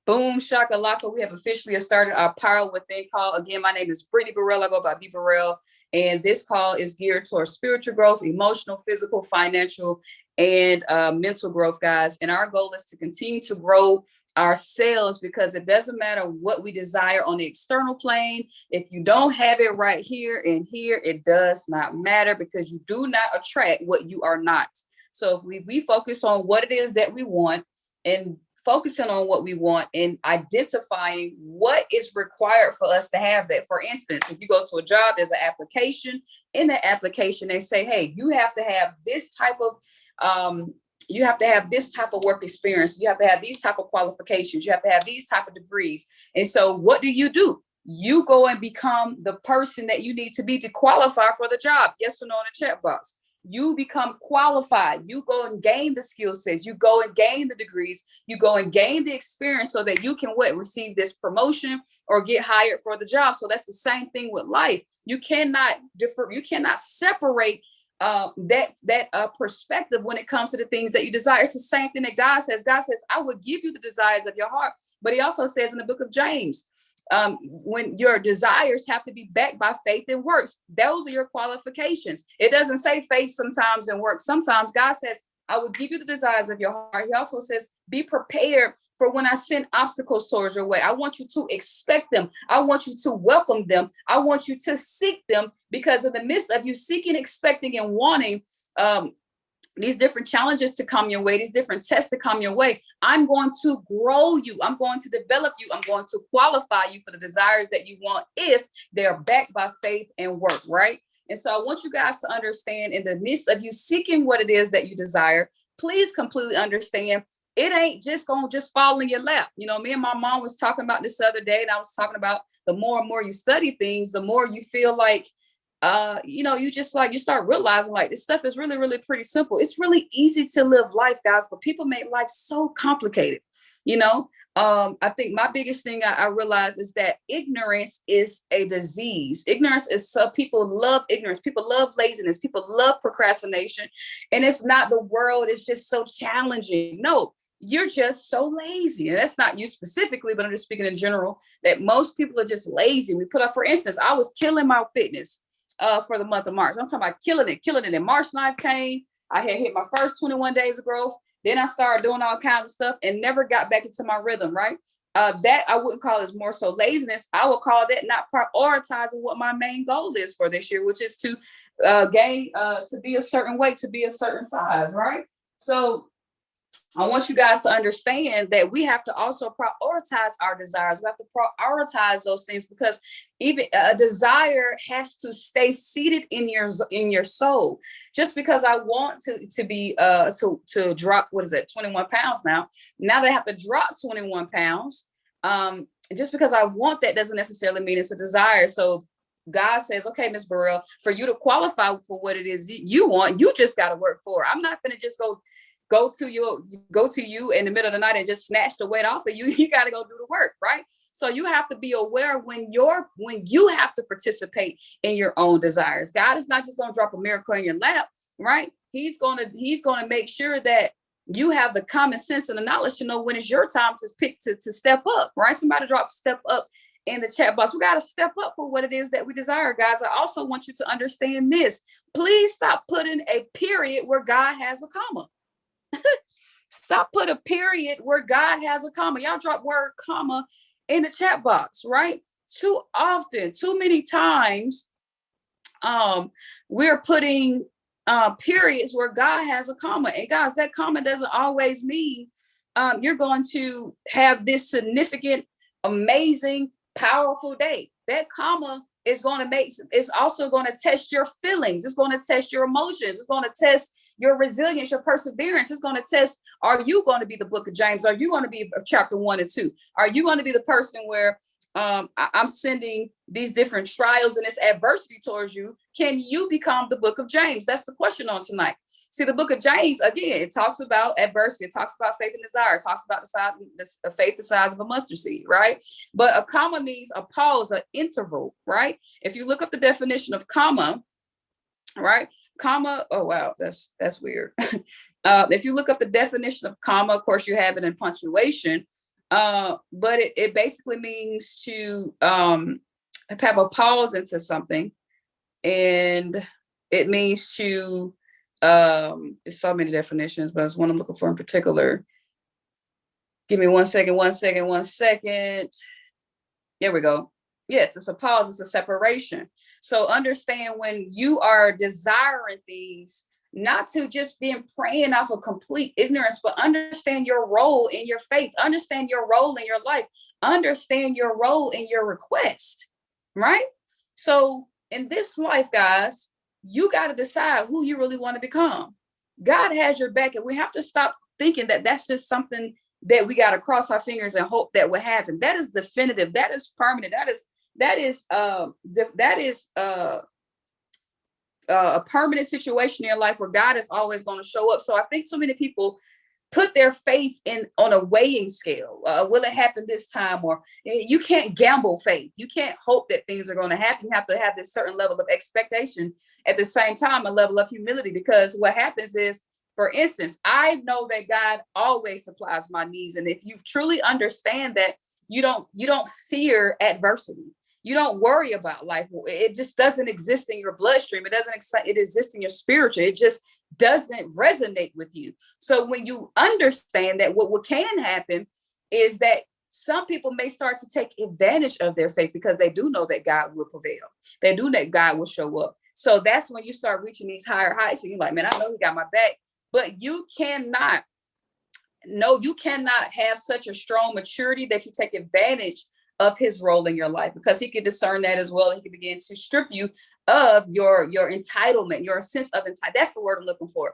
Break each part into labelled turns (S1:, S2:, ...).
S1: Boom, shakalaka. We have officially started our Power Within call. Again, my name is Brittany Burrell. I go by B Burrell. And this call is geared towards spiritual growth, emotional, physical, financial, and mental growth, guys. And our goal is to continue to grow ourselves, because it doesn't matter what we desire on the external plane. If you don't have it right here and here, it does not matter, because you do not attract what you are not. So if we focus on what it is that we want, and focusing on what we want and identifying what is required for us to have that. For instance, if you go to a job, there's an application. In the application, they say, hey, you have to have this type of work experience. You have to have these type of qualifications. You have to have these type of degrees. And so what do? You go and become the person that you need to be to qualify for the job. Yes or no in the chat box. You become qualified. You go and gain the skill sets. You go and gain the degrees. You go and gain the experience so that you can receive this promotion or get hired for the job. So that's the same thing with life. You cannot differ. You cannot separate that perspective when it comes to the things that you desire. It's the same thing that God says. God says, I will give you the desires of your heart. But he also says in the book of James, when your desires have to be backed by faith and works, those are your qualifications. It doesn't say faith sometimes and work sometimes. God says, I will give you the desires of your heart. He also says, be prepared for when I send obstacles towards your way. I want you to expect them. I want you to welcome them. I want you to seek them, because in the midst of you seeking, expecting, and wanting, these different challenges to come your way, these different tests to come your way, I'm going to grow you. I'm going to develop you. I'm going to qualify you for the desires that you want if they're backed by faith and work, right? And so I want you guys to understand, in the midst of you seeking what it is that you desire, please completely understand it ain't just going to just fall in your lap. You know, me and my mom was talking about this the other day, and I was talking about the more and more you study things, the more you feel like you start realizing like this stuff is really, really pretty simple. It's really easy to live life, guys, but people make life so complicated. I think my biggest thing I realize is that ignorance is a disease. Ignorance is people love ignorance. People love laziness. People love procrastination. And it's not the world is just so challenging. No, you're just so lazy. And that's not you specifically, but I'm just speaking in general, that most people are just lazy. We put up, for instance, I was killing my fitness for the month of March. I'm talking about killing it. And March 9th came. I had hit my first 21 days of growth. Then I started doing all kinds of stuff and never got back into my rhythm, right? That I wouldn't call as more so laziness. I would call that not prioritizing what my main goal is for this year, which is to gain, to be a certain weight, to be a certain size, right? So I want you guys to understand that we have to also prioritize our desires. We have to prioritize those things, because even a desire has to stay seated in your soul. Just because I want to be to drop 21 pounds now that I have to drop 21 pounds, just because I want that doesn't necessarily mean it's a desire. So God says, okay, Ms. Burrell, for you to qualify for what it is you want, you just got to work for it. I'm not going to just go to you in the middle of the night and just snatch the weight off of you. You got to go do the work, right? So you have to be aware when you have to participate in your own desires. God is not just going to drop a miracle in your lap, right? He's going to make sure that you have the common sense and the knowledge to know when it's your time to step up, right? Somebody drop step up in the chat box. We got to step up for what it is that we desire, guys. I also want you to understand this. Please stop putting a period where God has a comma. Stop put a period where God has a comma. Y'all drop word comma in the chat box, right? Too many times, we're putting periods where God has a comma. And guys, that comma doesn't always mean you're going to have this significant, amazing, powerful day. That comma is it's also going to test your feelings. It's going to test your emotions. It's going to test your resilience, your perseverance. Is going to test, are you going to be the book of James? Are you going to be chapter 1 and 2? Are you going to be the person where I'm sending these different trials and this adversity towards you? Can you become the book of James? That's the question on tonight. See, the book of James, again, it talks about adversity. It talks about faith and desire. It talks about the faith the size of a mustard seed, right? But a comma means a pause, an interval, right? If you look up the definition of comma, right? Comma, oh, wow, that's weird. If you look up the definition of comma, of course, you have it in punctuation. But it basically means to have a pause into something, and it means to there's so many definitions, but it's one I'm looking for in particular. Give me 1 second, 1 second, 1 second. There we go. Yes, it's a pause, it's a separation. So understand when you are desiring things, not to just being praying off of complete ignorance, but understand your role in your faith, understand your role in your life, understand your role in your request, right? So in this life, guys, you got to decide who you really want to become. God has your back, and we have to stop thinking that that's just something that we got to cross our fingers and hope that will happen. That is definitive. That is permanent. That is a permanent situation in your life where God is always going to show up. So I think so many people put their faith in on a weighing scale. Will it happen this time? Or you can't gamble faith. You can't hope that things are going to happen. You have to have this certain level of expectation, at the same time, a level of humility, because what happens is, for instance, I know that God always supplies my needs. And if you truly understand that, you don't fear adversity. You don't worry about life. It just doesn't exist in your bloodstream. It exists in your spiritual. It just doesn't resonate with you. So when you understand that, what can happen is that some people may start to take advantage of their faith, because they do know that God will prevail. They do know that God will show up. So that's when you start reaching these higher heights, and you're like, man, I know He got my back. But you cannot have such a strong maturity that you take advantage of His role in your life, because He can discern that as well. He can begin to strip you of your entitlement, your sense of entitlement. That's the word I'm looking for.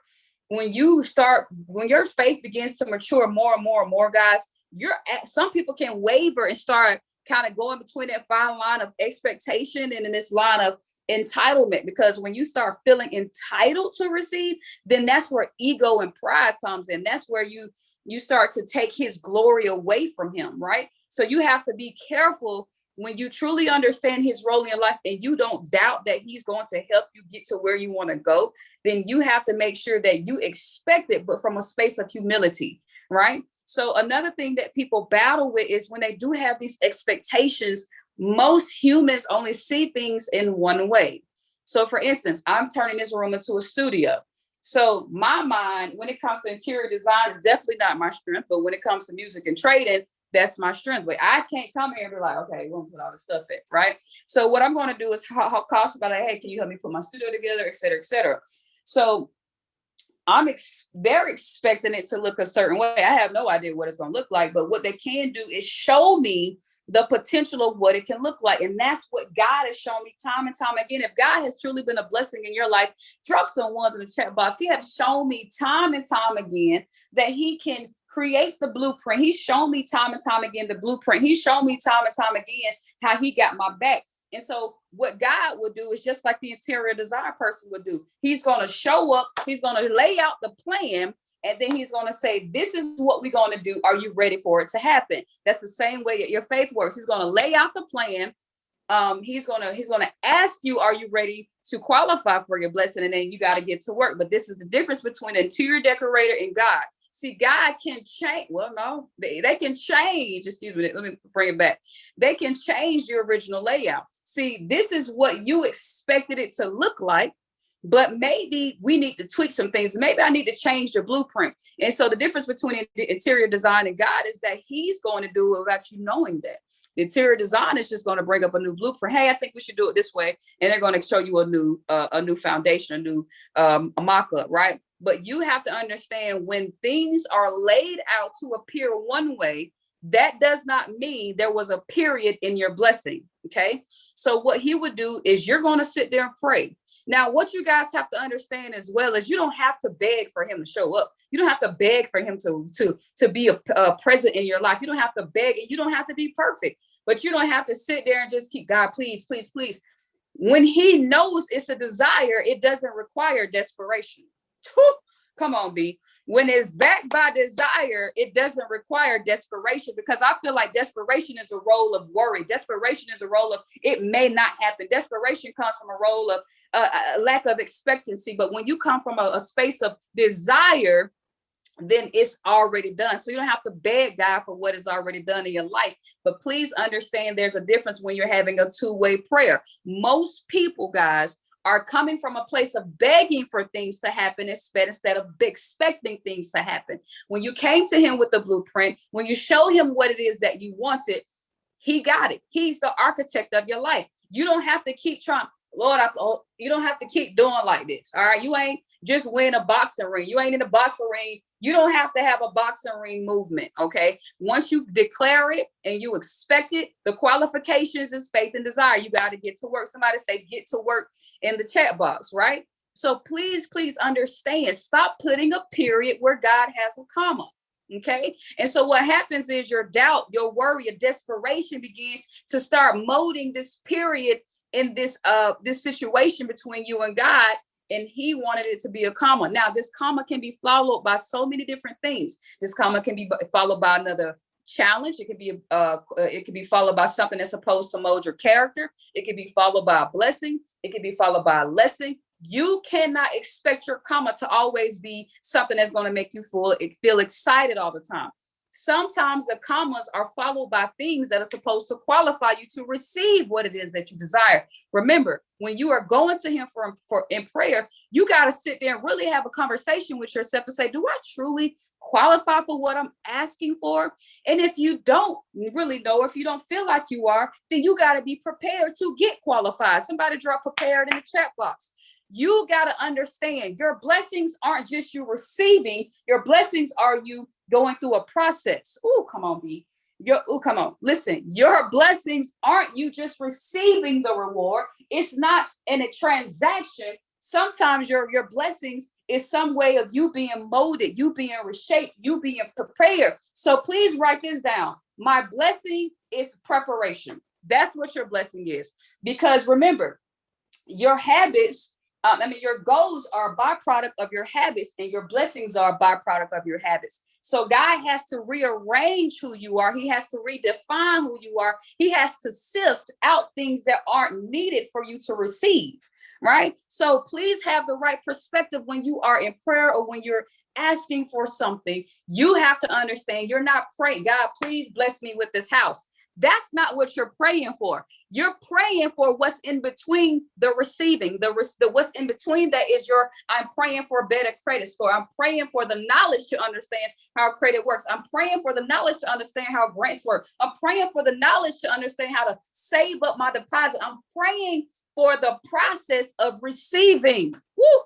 S1: When your faith begins to mature more and more and more, guys, some people can waver and start kind of going between that fine line of expectation and in this line of entitlement, because when you start feeling entitled to receive, then that's where ego and pride comes in. That's where you start to take His glory away from Him, right? So you have to be careful when you truly understand His role in your life, and you don't doubt that He's going to help you get to where you want to go. Then you have to make sure that you expect it, but from a space of humility, right? So another thing that people battle with is when they do have these expectations, most humans only see things in one way. So for instance, I'm turning this room into a studio. So my mind, when it comes to interior design, is definitely not my strength. But when it comes to music and trading, that's my strength. But I can't come here and be like, okay, we're gonna put all this stuff in, right? So what I'm gonna do is call somebody, hey, can you help me put my studio together, et cetera, et cetera. So they're expecting it to look a certain way. I have no idea what it's going to look like, but what they can do is show me the potential of what it can look like. And that's what God has shown me time and time again. If God has truly been a blessing in your life, drop some ones in the chat box. He has shown me time and time again that He can create the blueprint. He's shown me time and time again the blueprint. He's shown me time and time again how He got my back. And so what God would do is just like the interior design person would do. He's going to show up. He's going to lay out the plan. And then He's going to say, this is what we're going to do. Are you ready for it to happen? That's the same way that your faith works. He's going to lay out the plan. He's going to ask you, are you ready to qualify for your blessing? And then you got to get to work. But this is the difference between an interior decorator and God. See, God can change. Well, no, they can change. Excuse me. Let me bring it back. They can change the original layout. See, this is what you expected it to look like, but maybe we need to tweak some things. Maybe I need to change the blueprint. And so the difference between the interior design and God is that He's going to do it without you knowing that. The interior design is just going to bring up a new blueprint. Hey, I think we should do it this way. And they're going to show you a new foundation, a new mock-up, right? But you have to understand, when things are laid out to appear one way, that does not mean there was a period in your blessing. Okay. So what He would do is you're going to sit there and pray. Now, what you guys have to understand as well is you don't have to beg for Him to show up. You don't have to beg for Him to be a present in your life. You don't have to beg, and you don't have to be perfect, but you don't have to sit there and just keep, God, please, please, please. When He knows it's a desire, it doesn't require desperation. Come on, B. When it's backed by desire, it doesn't require desperation, because I feel like desperation is a role of worry. Desperation is a role of it may not happen. Desperation comes from a role of a lack of expectancy. But when you come from a space of desire, then it's already done. So you don't have to beg God for what is already done in your life. But please understand there's a difference when you're having a two-way prayer. Most people, guys, are coming from a place of begging for things to happen instead of expecting things to happen. When you came to him with the blueprint, when you show him what it is that you wanted, he got it. He's the architect of your life. You don't have to keep trying. Lord, you don't have to keep doing like this. All right. You ain't just win a boxing ring. You ain't in a boxing ring. You don't have to have a boxing ring movement. Okay. Once you declare it and you expect it, the qualifications is faith and desire. You got to get to work. Somebody say get to work in the chat box, right? So please understand, stop putting a period where God has a comma. Okay. And so what happens is your doubt, your worry, your desperation begins to start molding this period in this situation between you and God, and he wanted it to be a comma. Now, this comma can be followed by so many different things. This comma can be followed by another challenge. It could be followed by something that's supposed to mold your character. It could be followed by a blessing. It could be followed by a lesson. You cannot expect your comma to always be something that's going to make you feel excited all the time. Sometimes the commas are followed by things that are supposed to qualify you to receive what it is that you desire. Remember, when you are going to him for in prayer, you got to sit there and really have a conversation with yourself and say, do I truly qualify for what I'm asking for? And if you don't really know, if you don't feel like you are, then you got to be prepared to get qualified. Somebody drop prepared in the chat box. You got to understand your blessings aren't just you receiving. Your blessings are you going through a process. Oh, come on, B. Come on. Listen, your blessings aren't you just receiving the reward. It's not in a transaction. Sometimes your blessings is some way of you being molded, you being reshaped, you being prepared. So please write this down. My blessing is preparation. That's what your blessing is. Because remember, your habits, your goals are a byproduct of your habits, and your blessings are a byproduct of your habits. So God has to rearrange who you are. He has to redefine who you are. He has to sift out things that aren't needed for you to receive, right? So please have the right perspective when you are in prayer or when you're asking for something. You have to understand you're not praying, God, please bless me with this house. That's not what you're praying for. You're praying for what's in between the receiving, the what's in between that is I'm praying for a better credit score. I'm praying for the knowledge to understand how credit works. I'm praying for the knowledge to understand how grants work. I'm praying for the knowledge to understand how to save up my deposit. I'm praying for the process of receiving. Woo!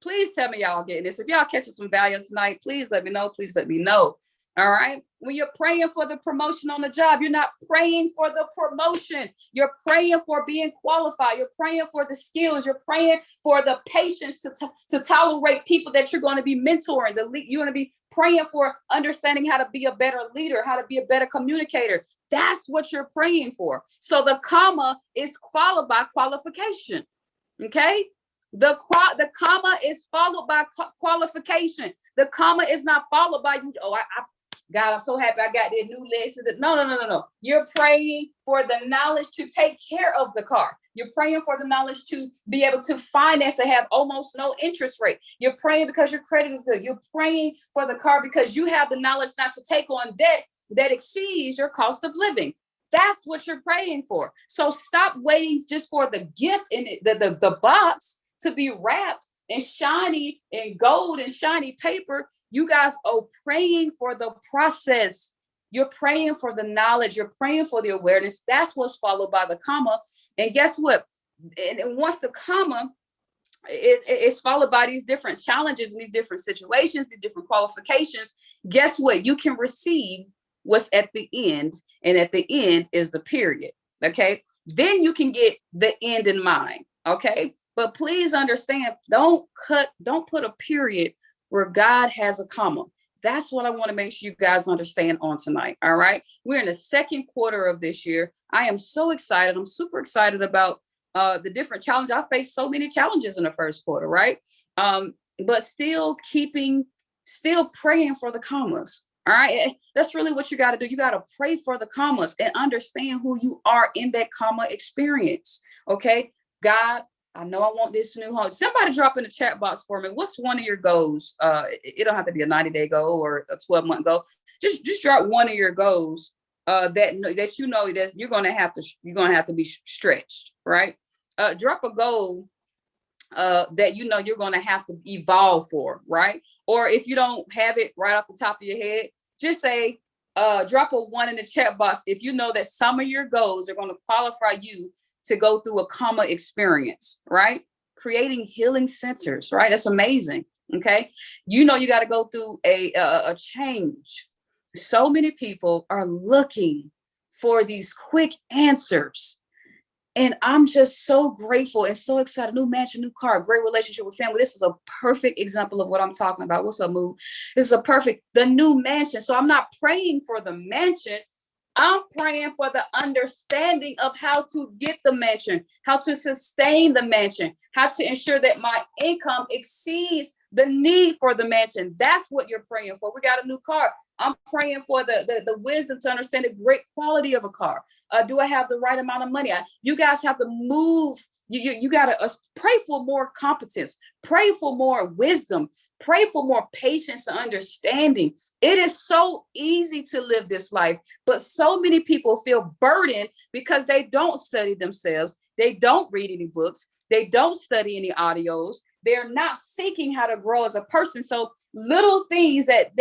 S1: Please tell me y'all getting this. If y'all catching some value tonight, please let me know. Please let me know. All right. When you're praying for the promotion on the job, you're not praying for the promotion. You're praying for being qualified. You're praying for the skills. You're praying for the patience to tolerate people that you're going to be mentoring. You're going to be praying for understanding how to be a better leader, how to be a better communicator. That's what you're praying for. So the comma is followed by qualification. Okay. The comma is followed by qualification. The comma is not followed by you. Oh, God, I'm so happy I got that new lesson. No. You're praying for the knowledge to take care of the car. You're praying for the knowledge to be able to finance and have almost no interest rate. You're praying because your credit is good. You're praying for the car because you have the knowledge not to take on debt that exceeds your cost of living. That's what you're praying for. So stop waiting just for the gift in it, the box to be wrapped in shiny and gold and shiny paper. You guys are praying for the process. You're praying for the knowledge. You're praying for the awareness. That's what's followed by the comma. And guess what? And once the comma is followed by these different challenges and these different situations, these different qualifications, guess what? You can receive what's at the end. And at the end is the period. Okay. Then you can get the end in mind. Okay. But please understand, don't put a period where God has a comma. That's what I want to make sure you guys understand on tonight. All right. We're in the second quarter of this year. I am so excited. I'm super excited about the different challenges. I faced so many challenges in the first quarter, right? But still praying for the commas. All right. That's really what you got to do. You got to pray for the commas and understand who you are in that comma experience. Okay. God, I know I want this new home. Somebody drop in the chat box for me. What's one of your goals? It don't have to be a 90-day goal or a 12-month goal. Just drop one of your goals that you know that you're gonna have to be stretched, right? Drop a goal that you know you're gonna have to evolve for, right? Or if you don't have it right off the top of your head, just say drop a 1 in the chat box if you know that some of your goals are going to qualify you to go through a coma experience, right? Creating healing centers, right? That's amazing. Okay. You know, you got to go through a change. So many people are looking for these quick answers. And I'm just so grateful and so excited. New mansion, new car, great relationship with family. This is a perfect example of what I'm talking about. What's up, Moo? This is the new mansion. So I'm not praying for the mansion. I'm praying for the understanding of how to get the mansion, how to sustain the mansion, how to ensure that my income exceeds the need for the mansion. That's what you're praying for. We got a new car. I'm praying for the wisdom to understand the great quality of a car. Do I have the right amount of money? You guys have to move. You got to pray for more competence, pray for more wisdom, pray for more patience and understanding. It is so easy to live this life, but so many people feel burdened because they don't study themselves. They don't read any books. They don't study any audios. They're not seeking how to grow as a person. So little things that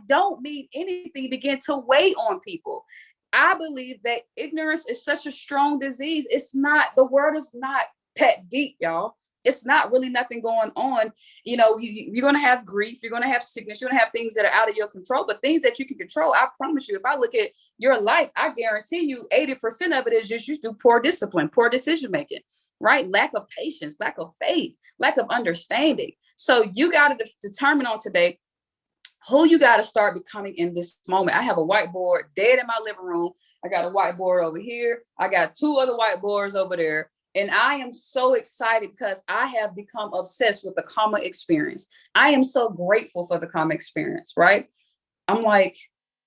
S1: don't mean anything begin to weigh on people. I believe that ignorance is such a strong disease. The word is not that deep, y'all. It's not really nothing going on. You know, you're going to have grief. You're going to have sickness. You're going to have things that are out of your control, but things that you can control. I promise you, if I look at your life, I guarantee you 80% of it is just you do poor discipline, poor decision making, right? Lack of patience, lack of faith, lack of understanding. So you got to determine on today who you got to start becoming in this moment. I have a whiteboard dead in my living room. I got a whiteboard over here. I got 2 other whiteboards over there. And I am so excited because I have become obsessed with the Kama experience. I am so grateful for the Kama experience, right? I'm like,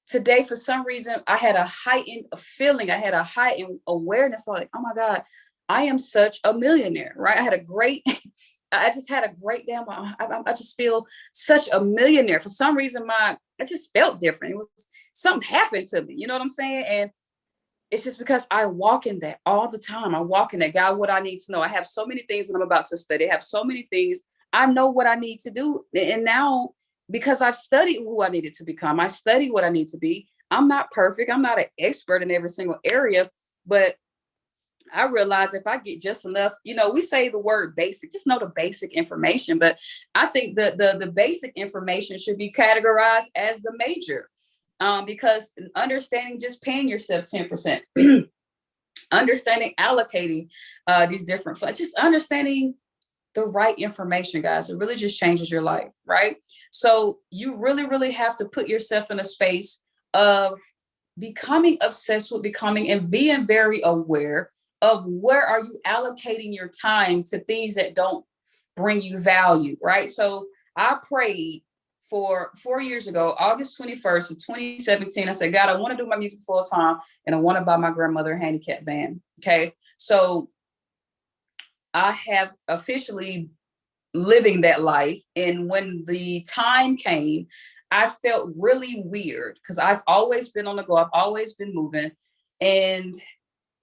S1: today, for some reason, I had a heightened feeling. I had a heightened awareness. Like, oh my God, I am such a millionaire, right? I just had a great day. I just feel such a millionaire. For some reason, I just felt different. It was something happened to me. You know what I'm saying? And it's just because I walk in that all the time. I walk in that. God, what I need to know. I have so many things that I'm about to study. I have so many things. I know what I need to do. And now, because I've studied who I needed to become, I studied what I need to be. I'm not perfect. I'm not an expert in every single area, but I realize if I get just enough, you know, we say the word basic, just know the basic information. But I think that the basic information should be categorized as the major, because understanding just paying yourself 10%, understanding allocating these different funds, just understanding the right information, guys, it really just changes your life, right? So you really, really have to put yourself in a space of becoming obsessed with becoming and being very aware of where are you allocating your time to things that don't bring you value, right? So I prayed for 4 years ago, August 21st of 2017. I said, God, I want to do my music full time and I want to buy my grandmother a handicap van. Okay. So I have officially living that life. And when the time came, I felt really weird because I've always been on the go. I've always been moving. And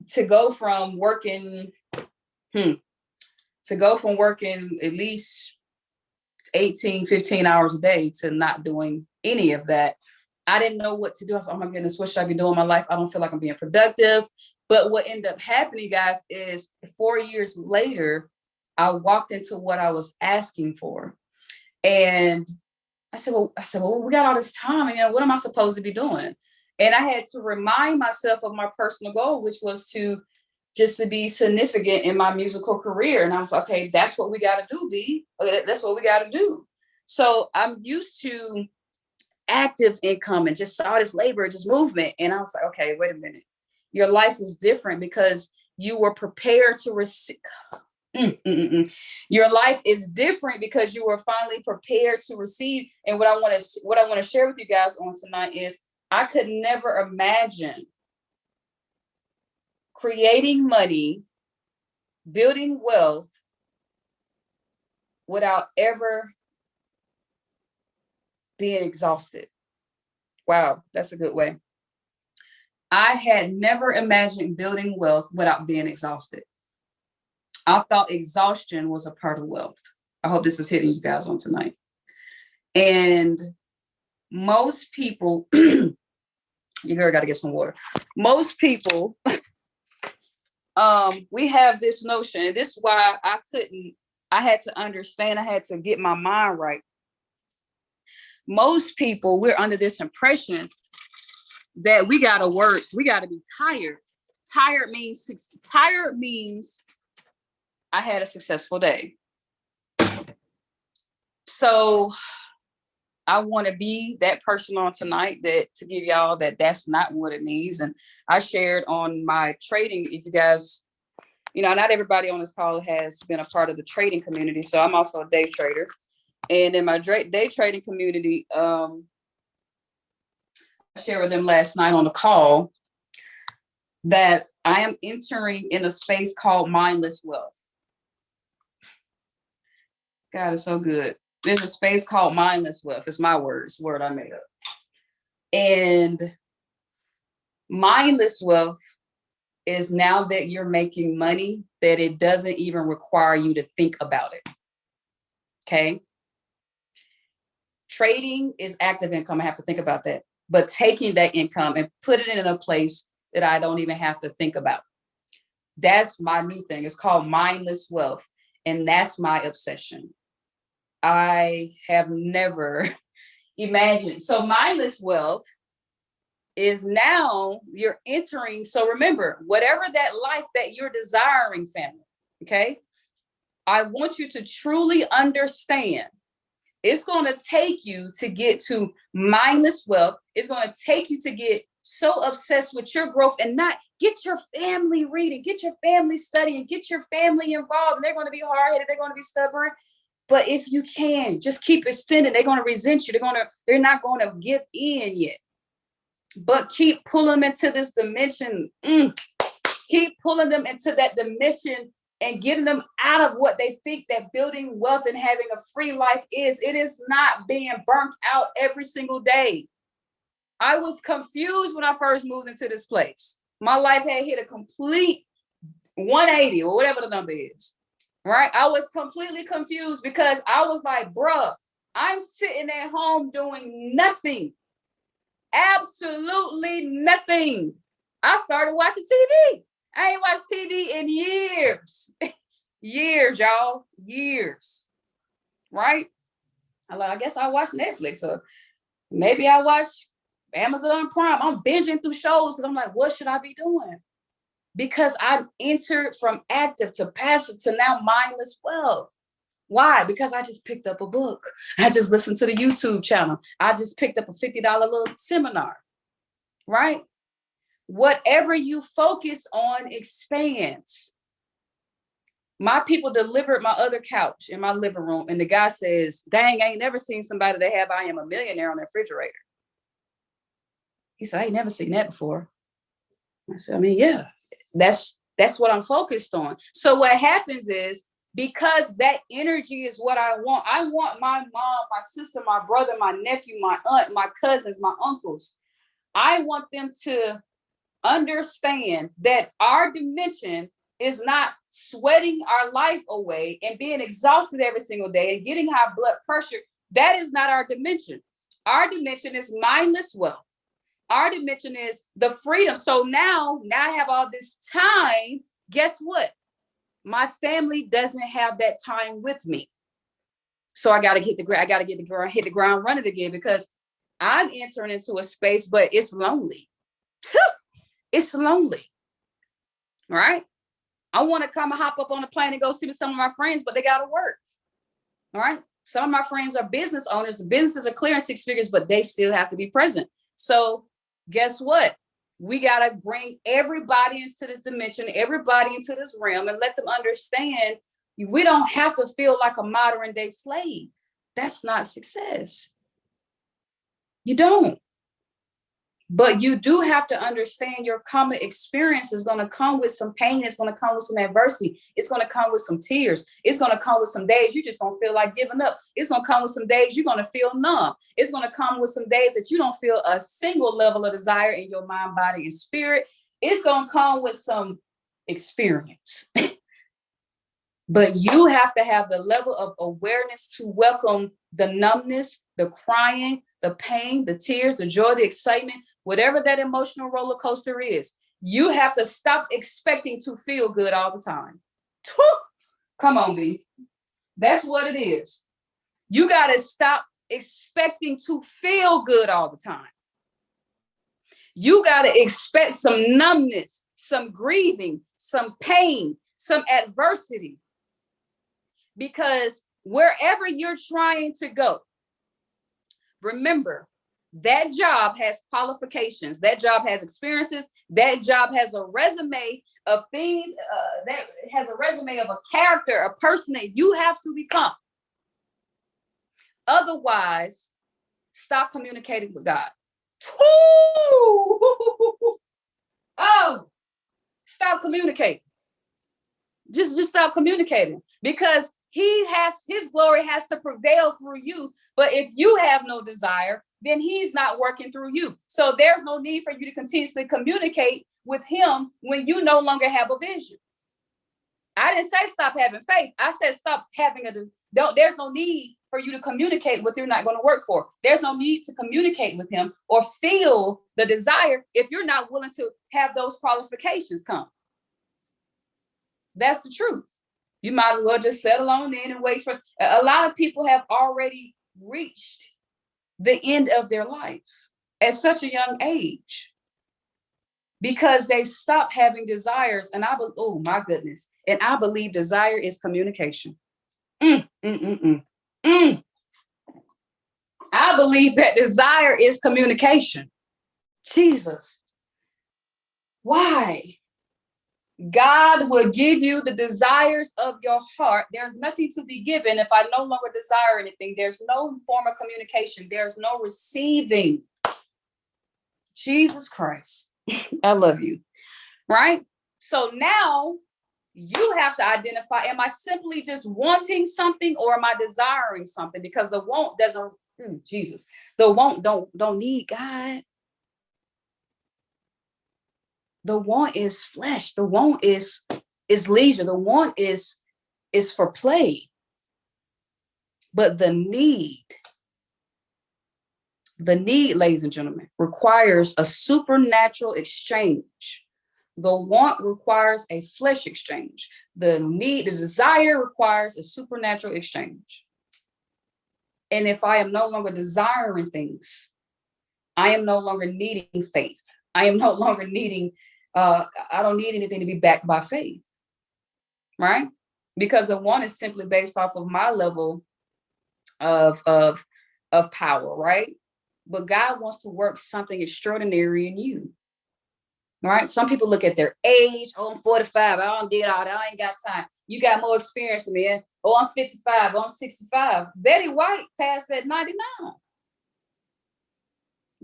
S1: to go from working at least 18, 15 hours a day to not doing any of that, I didn't know what to do. I was like, oh my goodness, what should I be doing in my life? I don't feel like I'm being productive. But what ended up happening, guys, is 4 years later, I walked into what I was asking for. And I said, well, we got all this time. And what am I supposed to be doing? And I had to remind myself of my personal goal, which was to be significant in my musical career. And I was like, okay, that's what we got to do, B. That's what we got to do. So I'm used to active income and just all this labor, just movement. And I was like, okay, wait a minute. Your life is different because you were prepared to receive. Your life is different because you were finally prepared to receive. And what I want to share with you guys on tonight is I could never imagine creating money, building wealth, without ever being exhausted. Wow, that's a good way. I had never imagined building wealth without being exhausted. I thought exhaustion was a part of wealth. I hope this is hitting you guys on tonight. And most people, you girl got to get some water. Most people, we have this notion. This is why I had to understand, I had to get my mind right. Most people, we're under this impression that we got to work, we got to be tired. Tired means I had a successful day. So I want to be that person on tonight that to give y'all that that's not what it means. And I shared on my trading, if you guys, not everybody on this call has been a part of the trading community. So I'm also a day trader. And in my day trading community, I shared with them last night on the call that I am entering in a space called mindless wealth. God is so good. There's a space called mindless wealth. It's my words, word I made up. And mindless wealth is now that you're making money, that it doesn't even require you to think about it. Okay. Trading is active income. I have to think about that. But taking that income and putting it in a place that I don't even have to think about. That's my new thing. It's called mindless wealth. And that's my obsession. I have never imagined. So mindless wealth is now you're entering. So remember, whatever that life that you're desiring, family, okay? I want you to truly understand it's going to take you to get to mindless wealth. It's going to take you to get so obsessed with your growth and not get your family reading, get your family studying, get your family involved. And they're going to be hard-headed. They're going to be stubborn. But if you can, just keep extending. They're going to resent you. They're not going to give in yet. But keep pulling them into this dimension. Keep pulling them into that dimension and getting them out of what they think that building wealth and having a free life is. It is not being burnt out every single day. I was confused when I first moved into this place. My life had hit a complete 180 or whatever the number is. Right? I was completely confused because I was like, bruh, I'm sitting at home doing nothing. Absolutely nothing. I started watching TV. I ain't watched TV in years. Years, y'all. Years. Right? I guess I watch Netflix or maybe I watch Amazon Prime. I'm binging through shows because I'm like, what should I be doing? Because I entered from active to passive to now mindless wealth. Why? Because I just picked up a book. I just listened to the YouTube channel. I just picked up a $50 little seminar, right? Whatever you focus on expands. My people delivered my other couch in my living room, and the guy says, dang, I ain't never seen somebody that have I Am a Millionaire on their refrigerator. He said, I ain't never seen that before. I said, yeah. That's what I'm focused on. So what happens is because that energy is what I want my mom, my sister, my brother, my nephew, my aunt, my cousins, my uncles. I want them to understand that our dimension is not sweating our life away and being exhausted every single day and getting high blood pressure. That is not our dimension. Our dimension is mindless wealth. Our dimension is the freedom. So now I have all this time. Guess what? My family doesn't have that time with me. So I got to hit the ground running again because I'm entering into a space, but it's lonely. It's lonely. Right? I want to come and hop up on a plane and go see some of my friends, but they got to work. All right? Some of my friends are business owners. The businesses are clearing 6 figures, but they still have to be present. So guess what? We got to bring everybody into this dimension, everybody into this realm, and let them understand we don't have to feel like a modern day slave. That's not success. You don't. But you do have to understand your common experience is going to come with some pain. It's going to come with some adversity. It's going to come with some tears. It's going to come with some days you just don't feel like giving up. It's going to come with some days you're going to feel numb. It's going to come with some days that you don't feel a single level of desire in your mind, body, and spirit. It's going to come with some experience. But you have to have the level of awareness to welcome the numbness, the crying, the pain, the tears, the joy, the excitement, whatever that emotional roller coaster is. You have to stop expecting to feel good all the time. Come on, B. That's what it is. You got to stop expecting to feel good all the time. You got to expect some numbness, some grieving, some pain, some adversity. Because wherever you're trying to go, remember, that job has qualifications. That job has experiences. That job has a resume of things, that has a resume of a character, a person that you have to become. Otherwise, stop communicating with God. Oh, stop communicating. Just stop communicating, because his glory has to prevail through you. But if you have no desire, then he's not working through you. So there's no need for you to continuously communicate with him when you no longer have a vision. I didn't say stop having faith. I said stop having there's no need for you to communicate what you're not going to work for. There's no need to communicate with him or feel the desire if you're not willing to have those qualifications come. That's the truth. You might as well just settle on in and wait for. A lot of people have already reached the end of their life at such a young age because they stopped having desires. And oh my goodness. And I believe desire is communication. I believe that desire is communication. Jesus. Why? God will give you the desires of your heart. There's nothing to be given if I no longer desire anything. There's no form of communication. There's no receiving. Jesus Christ. I love you. Right? So now you have to identify, am I simply just wanting something or am I desiring something? Because the want doesn't, Jesus, the want don't need God. The want is flesh. The want is leisure. The want is for play. But the need, ladies and gentlemen, requires a supernatural exchange. The want requires a flesh exchange. The desire requires a supernatural exchange. And if I am no longer desiring things, I am no longer needing faith. I am no longer needing I don't need anything to be backed by faith, right? Because the want is simply based off of my level of power, right? But God wants to work something extraordinary in you, right? Some people look at their age. Oh, I'm 45. I don't did all that. I ain't got time. You got more experience than me. Oh, I'm 55. Oh, I'm 65. Betty White passed at 99.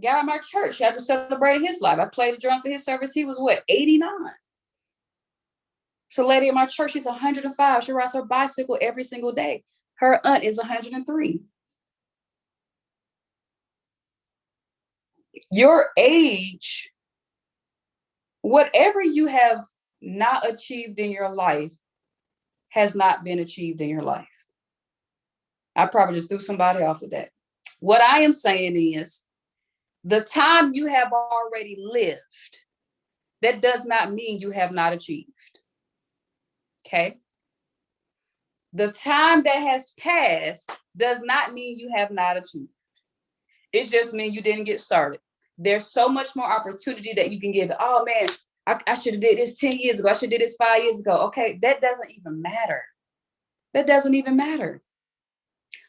S1: Guy in my church, I just celebrated his life. I played the drum for his service. He was what, 89? So lady in my church, she's 105. She rides her bicycle every single day. Her aunt is 103. Your age, whatever you have not achieved in your life has not been achieved in your life. I probably just threw somebody off with that. What I am saying is, the time you have already lived, that does not mean you have not achieved. Okay? The time that has passed does not mean you have not achieved. It just means you didn't get started. There's so much more opportunity that you can give. Oh man, I should have did this 10 years ago. I should have did this 5 years ago. Okay, that doesn't even matter. That doesn't even matter.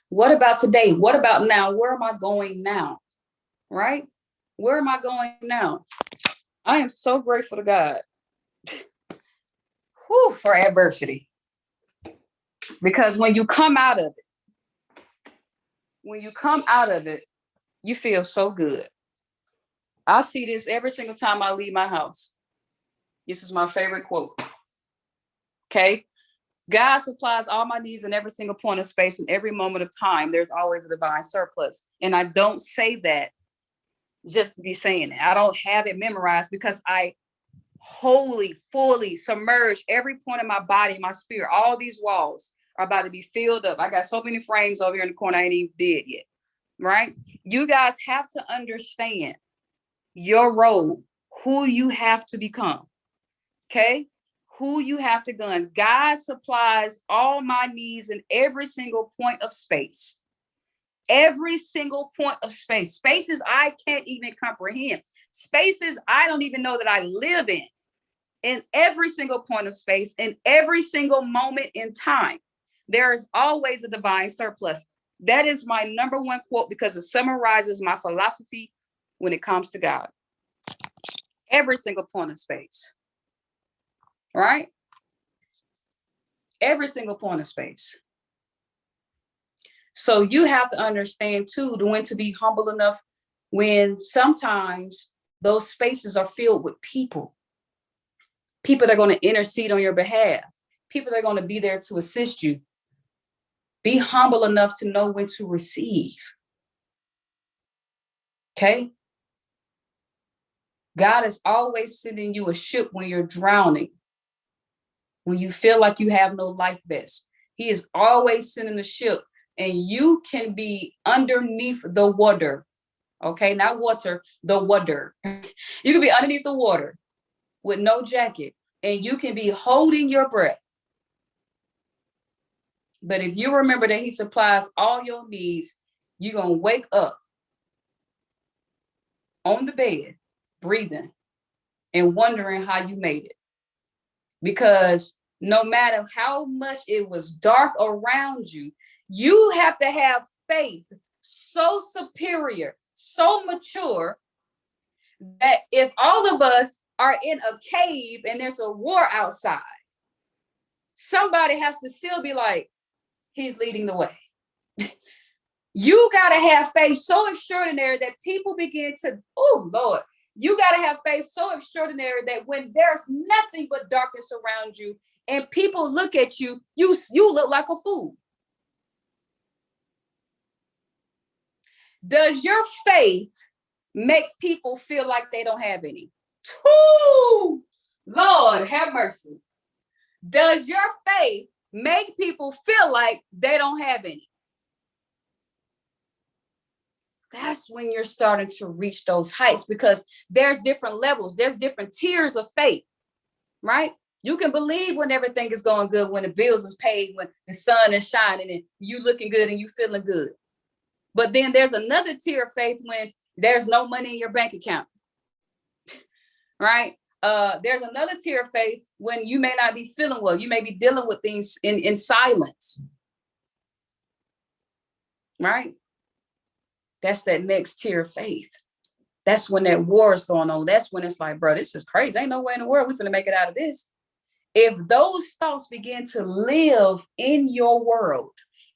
S1: What about today? What about now? Where am I going now? Right? Where am I going now? I am so grateful to God for adversity. Because when you come out of it, you feel so good. I see this every single time I leave my house. This is my favorite quote. Okay. God supplies all my needs in every single point of space, in every moment of time. There's always a divine surplus. And I don't say that just to be saying it. I don't have it memorized because I wholly, fully submerge every point of my body, my spirit. All these walls are about to be filled up. I got so many frames over here in the corner I ain't even did yet. Right? You guys have to understand your role, who you have to become. Okay? Who you have to gun. God supplies all my needs in every single point of space. Every single point of space. Spaces I can't even comprehend. Spaces I don't even know that I live in. In every single point of space, in every single moment in time, there is always a divine surplus. That is my number one quote because it summarizes my philosophy when it comes to God. Every single point of space. Right? Every single point of space. So you have to understand too, when to be humble enough when sometimes those spaces are filled with people. People that are going to intercede on your behalf. People that are going to be there to assist you. Be humble enough to know when to receive. Okay? God is always sending you a ship when you're drowning. When you feel like you have no life vest. He is always sending a ship and you can be underneath the water. Okay, not water, the water. You can be underneath the water with no jacket and you can be holding your breath. But if you remember that he supplies all your needs, you're going to wake up on the bed, breathing and wondering how you made it. Because no matter how much it was dark around you, you have to have faith so superior, so mature, that if all of us are in a cave and there's a war outside, somebody has to still be like, he's leading the way. You got to have faith so extraordinary that people begin to, oh, Lord, you got to have faith so extraordinary that when there's nothing but darkness around you and people look at you, you look like a fool. Does your faith make people feel like they don't have any? Woo! Lord, have mercy. Does your faith make people feel like they don't have any? That's when you're starting to reach those heights because there's different levels. There's different tiers of faith, right? You can believe when everything is going good, when the bills is paid, when the sun is shining and you looking good and you feeling good. But then there's another tier of faith when there's no money in your bank account, right? There's another tier of faith when you may not be feeling well. You may be dealing with things in silence, right? That's that next tier of faith. That's when that war is going on. That's when it's like, bro, this is crazy. Ain't no way in the world we're going to make it out of this. If those thoughts begin to live in your world,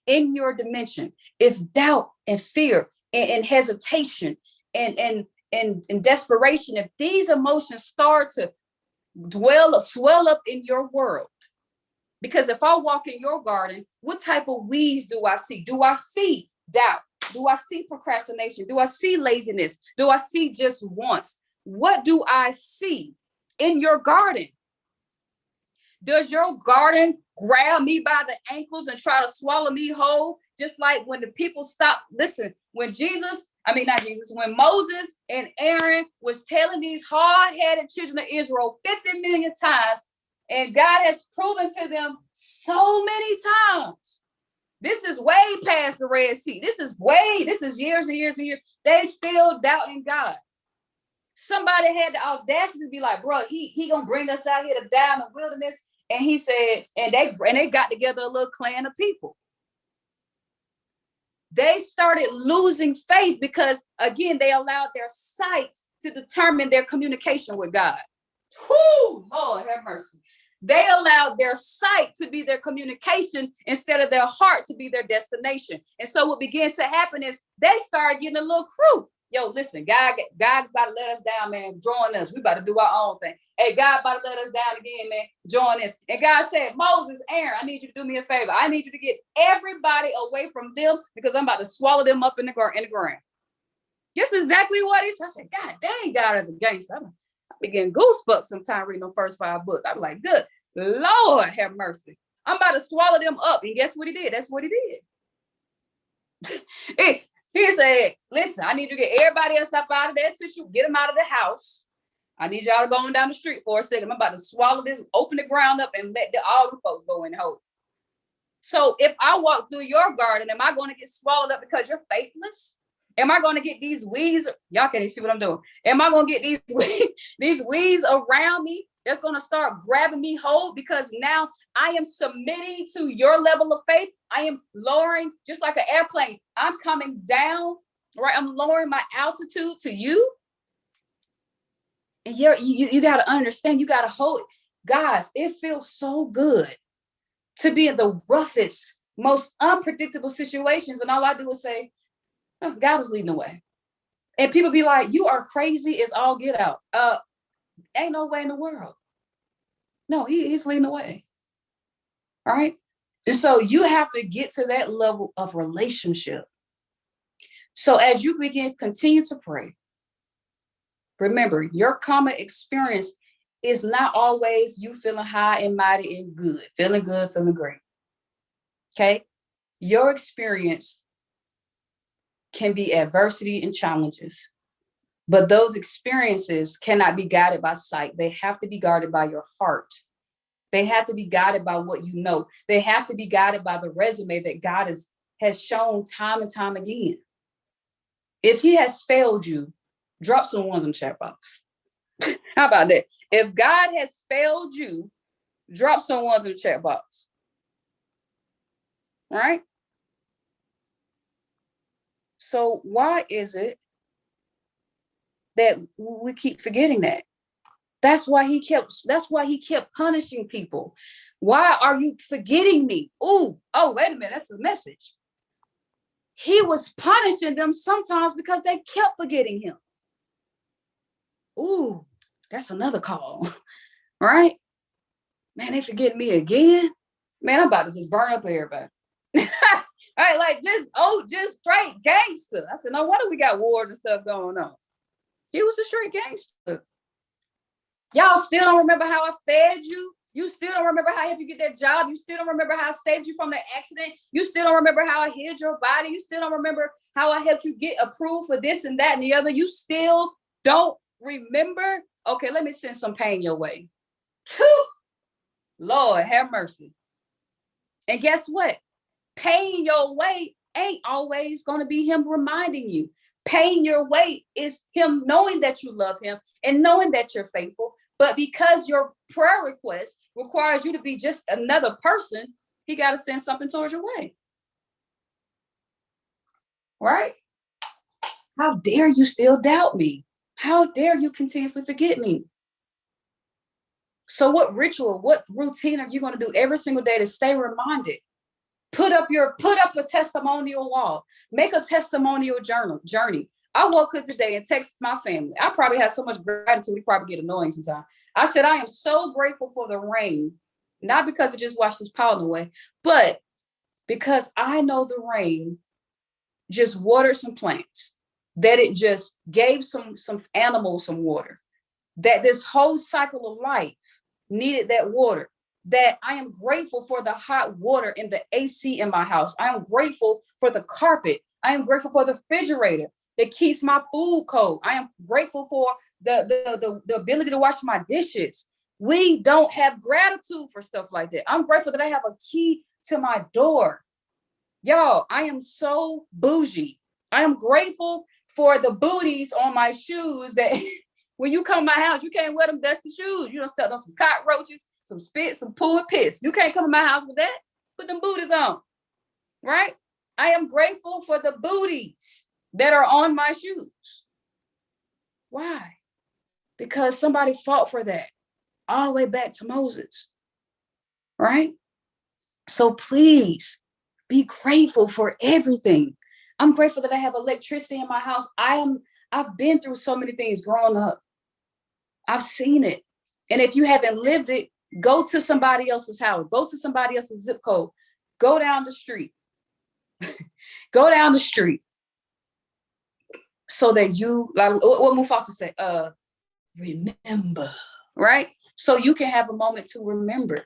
S1: in your dimension, if doubt and fear and hesitation and desperation, if these emotions start to swell up in your world, because if I walk in your garden, what type of weeds do I see? Do I see doubt? Do I see procrastination? Do I see laziness? Do I see just wants? What do I see in your garden? Does your garden grab me by the ankles and try to swallow me whole? Just like when the people stopped, listen, when when Moses and Aaron was telling these hard-headed children of Israel 50 million times, and God has proven to them so many times. This is way past the Red Sea. This is years and years and years. They still doubting God. Somebody had the audacity to be like, bro, he gonna bring us out here to die in the wilderness. And he said, and they got together a little clan of people. They started losing faith because, again, they allowed their sight to determine their communication with God. Whoo, Lord have mercy. They allowed their sight to be their communication instead of their heart to be their destination. And so what began to happen is they started getting a little crude. yo, listen, God about to let us down, man. Join us. We about to do our own thing. Hey, God about to let us down again, man. Join us. And God said, Moses, Aaron, I need you to do me a favor. I need you to get everybody away from them because I'm about to swallow them up in the ground. Guess exactly what he said. I said, God dang, God is a gangster. I be getting goosebumps sometimes reading the first 5 books. I'm like, good Lord, have mercy. I'm about to swallow them up. And guess what he did? That's what he did. He said, listen, I need you to get everybody else up out of that situation. Get them out of the house. I need y'all to go on down the street for a second. I'm about to swallow this, open the ground up and let all the folks go in the hole. So if I walk through your garden, am I going to get swallowed up because you're faithless? Am I going to get these weeds? Y'all can't even see what I'm doing. Am I going to get these weeds around me that's going to start grabbing me whole because now I am submitting to your level of faith? I am lowering, just like an airplane. I'm coming down, right? I'm lowering my altitude to you. And you got to understand, you got to hold. Guys, it feels so good to be in the roughest, most unpredictable situations. And all I do is say, oh, God is leading the way. And people be like, you are crazy. It's all get out. Ain't no way in the world. No, he's leading the way. All right. And so you have to get to that level of relationship. So as you continue to pray, remember your common experience is not always you feeling high and mighty and good, feeling great. Okay. Your experience can be adversity and challenges, but those experiences cannot be guided by sight. They have to be guided by your heart. They have to be guided by what you know. They have to be guided by the resume that God has shown time and time again. If he has failed you, drop some ones in the chat box. How about that? If God has failed you, drop some ones in the chat box. All right? So why is it that we keep forgetting that? That's why he kept punishing people. Why are you forgetting me? Oh, wait a minute. That's a message. He was punishing them sometimes because they kept forgetting him. Ooh, that's another call, right? Man, they forgetting me again. Man, I'm about to just burn up everybody. Right, like just straight gangster. I said, no wonder we got wars and stuff going on. He was a straight gangster. Y'all still don't remember how I fed you? You still don't remember how I helped you get that job? You still don't remember how I saved you from the accident? You still don't remember how I healed your body? You still don't remember how I helped you get approved for this and that and the other? You still don't remember? Okay, let me send some pain your way. Lord, have mercy. And guess what? Paying your way ain't always going to be him reminding you. Paying your way is him knowing that you love him and knowing that you're faithful. But because your prayer request requires you to be just another person, he got to send something towards your way. Right? How dare you still doubt me? How dare you continuously forget me? So what ritual, what routine are you going to do every single day to stay reminded? Put up a testimonial wall. Make a testimonial journey. I woke up today and texted my family. I probably have so much gratitude, it probably get annoying sometimes. I said, I am so grateful for the rain, not because it just washed this pollen away, but because I know the rain just watered some plants, that it just gave some animals some water, that this whole cycle of life needed that water. That I am grateful for the hot water in the AC in my house. I am grateful for the carpet. I am grateful for the refrigerator that keeps my food cold. I am grateful for the ability to wash my dishes. We don't have gratitude for stuff like that. I'm grateful that I have a key to my door. Y'all, I am so bougie. I am grateful for the booties on my shoes that when you come to my house, you can't wear them dusty shoes. You don't step on some cockroaches, some spit, some poo and piss. You can't come to my house with that. Put them booties on, right? I am grateful for the booties that are on my shoes. Why? Because somebody fought for that all the way back to Moses, right? So please be grateful for everything. I'm grateful that I have electricity in my house. I I've been through so many things growing up. I've seen it. And if you haven't lived it, go to somebody else's house, go to somebody else's zip code, go down the street, go down the street so that you, like what Mufasa said, remember, right? So you can have a moment to remember,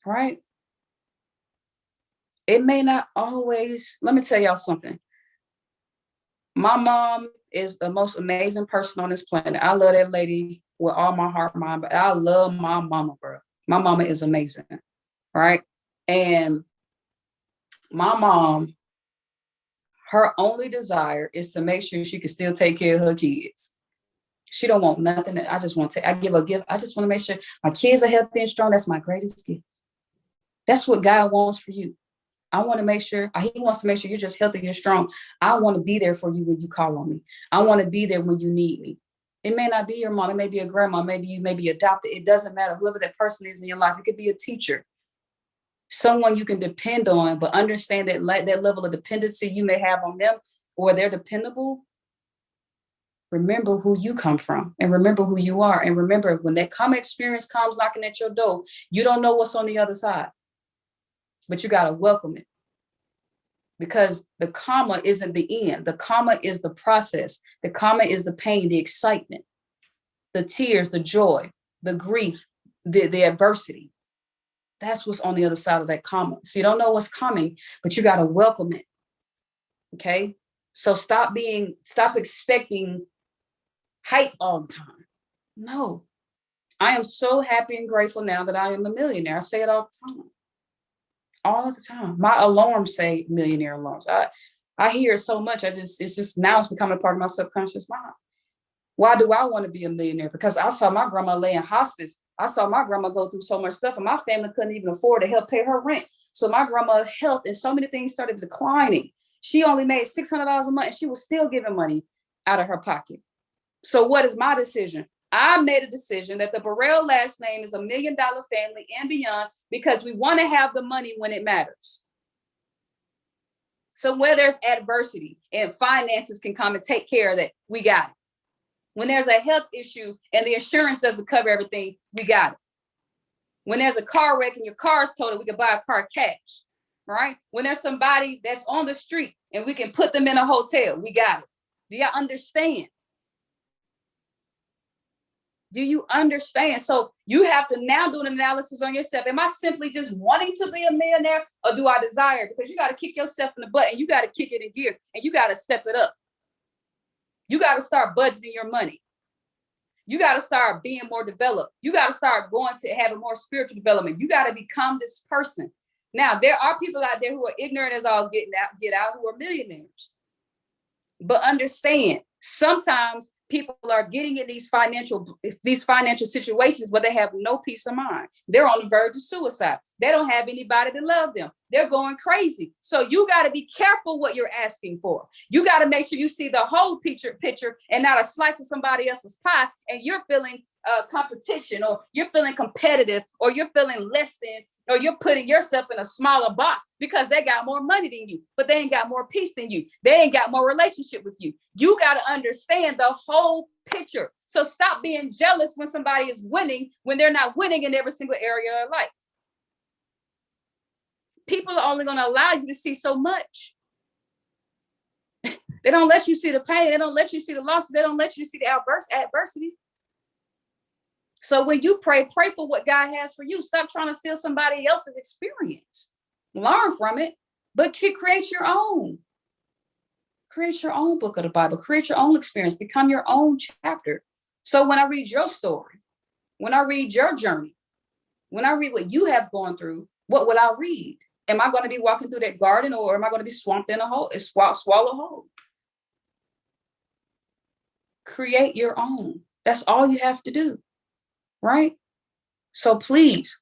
S1: right? It may not always, let me tell y'all something. My mom is the most amazing person on this planet. I love that lady with all my heart, mind, but I love my mama, bro. My mama is amazing, right? And my mom, her only desire is to make sure she can still take care of her kids. She don't want nothing. I just want to, I give a gift. I just want to make sure my kids are healthy and strong. That's my greatest gift. That's what God wants for you. I want to make sure, he wants to make sure you're just healthy and strong. I want to be there for you when you call on me. I want to be there when you need me. It may not be your mom. It may be a grandma. Maybe you may be adopted. It doesn't matter. Whoever that person is in your life, it could be a teacher, someone you can depend on, but understand that that level of dependency you may have on them, or they're dependable. Remember who you come from and remember who you are. And remember, when that common experience comes knocking at your door, you don't know what's on the other side, but you got to welcome it. Because the comma isn't the end. The comma is the process. The comma is the pain, the excitement, the tears, the joy, the grief, the adversity. That's what's on the other side of that comma. So you don't know what's coming, but you got to welcome it. Okay. So stop expecting hype all the time. No, I am so happy and grateful now that I am a millionaire. I say it all the time. All the time. My alarms say millionaire alarms. I hear it so much. It's just now it's becoming a part of my subconscious mind. Why do I want to be a millionaire? Because I saw my grandma lay in hospice. I saw my grandma go through so much stuff, and my family couldn't even afford to help pay her rent. So my grandma's health and so many things started declining. She only made $600 a month, and she was still giving money out of her pocket. So what is my decision? I made a decision that the Burrell last name is $1 million family and beyond, because we want to have the money when it matters. So where there's adversity and finances can come and take care of that, we got it. When there's a health issue and the insurance doesn't cover everything, we got it. When there's a car wreck and your car's totaled, we can buy a car cash, right? When there's somebody that's on the street and we can put them in a hotel, we got it. Do y'all understand? Do you understand? So you have to now do an analysis on yourself. Am I simply just wanting to be a millionaire, or do I desire? Because you got to kick yourself in the butt and you got to kick it in gear and you got to step it up. You got to start budgeting your money. You got to start being more developed. You got to start going to having more spiritual development. You got to become this person. Now, there are people out there who are ignorant as all get out, who are millionaires. But understand, sometimes people are getting in these financial situations, but they have no peace of mind. They're on the verge of suicide. They don't have anybody to love them. They're going crazy. So you got to be careful what you're asking for. You got to make sure you see the whole picture and not a slice of somebody else's pie, and you're feeling competition, or you're feeling competitive, or you're feeling less than, or you're putting yourself in a smaller box because they got more money than you, but they ain't got more peace than you. They ain't got more relationship with you. You got to understand the whole picture. So stop being jealous when somebody is winning when they're not winning in every single area of life. People are only going to allow you to see so much. They don't let you see the pain. They don't let you see the losses. They don't let you see the adversity. So when you pray for what God has for you. Stop trying to steal somebody else's experience. Learn from it, but create your own. Create your own book of the Bible. Create your own experience. Become your own chapter. So when I read your story, when I read your journey, when I read what you have gone through, what will I read? Am I going to be walking through that garden, or am I going to be swamped in a hole? Swallow whole. Create your own. That's all you have to do. Right? So please,